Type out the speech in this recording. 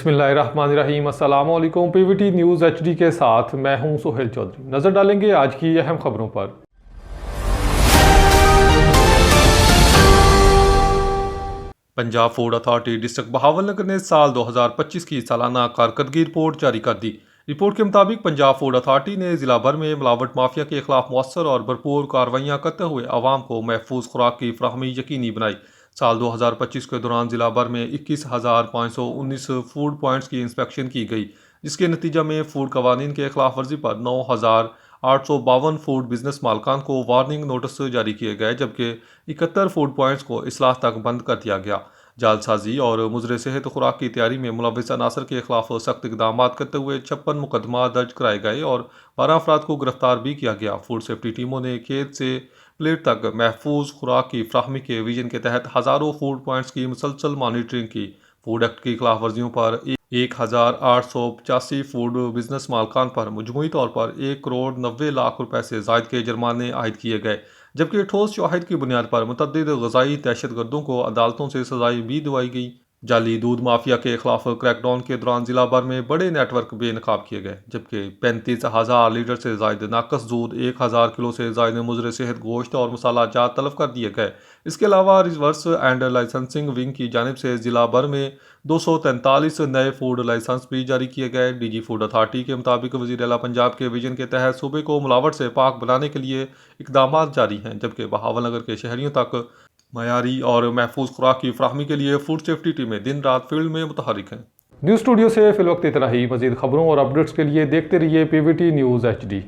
बिस्मिल्लाहिर्रहमानिर्रहीम अस्सलामुअलैकुम। Pvt news HD के साथ मैं हूं सोहेल चौधरी। नज़र डालेंगे आज की अहम खबरों पर। Punjab food authority district Bahawalnagar ने साल 2025 की सालाना कारकर्दगी रिपोर्ट जारी कर दी। रिपोर्ट के मुताबिक पंजाब फूड अथॉरिटी ने ज़िला भर में मिलावट माफिया के खिलाफ मौसर और भरपूर कार्रवाइयाँ करते हुए आवाम को महफूज खुराक की फराहमी यकीनी बनाई। साल 2025 के दौरान ज़िला भर में 21,519 फूड पॉइंट्स की इंस्पेक्शन की गई, जिसके नतीजा में फूड कवानीन के खिलाफ वर्जी पर 9,852 फूड बिजनेस मालकान को वार्निंग नोटिस जारी किए गए, जबकि 71 फूड पॉइंट्स को इस्लाह तक बंद कर दिया गया। जालसाजी और मुजरे सेहत खुराक की तैयारी में मुलविस अनासर के खिलाफ सख्त इकदाम करते हुए 56 मुकदमा दर्ज कराए गए और 12 अफराद को गिरफ्तार भी किया गया। फूड सेफ्टी टीमों ने खेत से प्लेट तक महफूज खुराक की फ्राहमी के विजन के तहत हज़ारों फूड पॉइंट्स की मुसलसल मॉनिटरिंग की। फूड एक्ट की खिलाफ वर्जियों पर 1,885 फूड बिजनेस मालकान पर मजमूई तौर पर 1,90,00,000 रुपए से जायद के जुर्माने आयद किए गए, जबकि ठोस शवाहिद की बुनियाद पर मुतअद्दिद ग़ज़ाई दहशतगर्दों को अदालतों से सजाएं भी दिलवाई गई। जाली दूध माफिया के खिलाफ क्रैकडाउन के दौरान जिला भर में बड़े नेटवर्क बेनकाब किए गए, जबकि 35,000 लीटर से जायद नाकस दूध, 1,000 किलो से जायद मुजरे सेहत गोश्त और मसाला जात तलब कर दिए गए। इसके अलावा रिवर्स एंड लाइसेंसिंग विंग की जानिब से जिला भर में 243 नए फूड लाइसेंस भी जारी किए गए। डीजी फूड अथॉरिटी के मुताबिक वज़ीर आला पंजाब के विजन के तहत सूबे को मिलावट से पाक बनाने के लिए इकदाम जारी हैं, जबकि बहावलनगर के शहरियों तक मयारी और महफूज खुराक की फ्राहमी के लिए फूड सेफ्टी टीमें दिन रात फील्ड में मुतहरिक हैं। न्यूज़ स्टूडियो से फिल वक्त इतना ही। मज़ीद खबरों और अपडेट्स के लिए देखते रहिए पीवीटी न्यूज़ एचडी।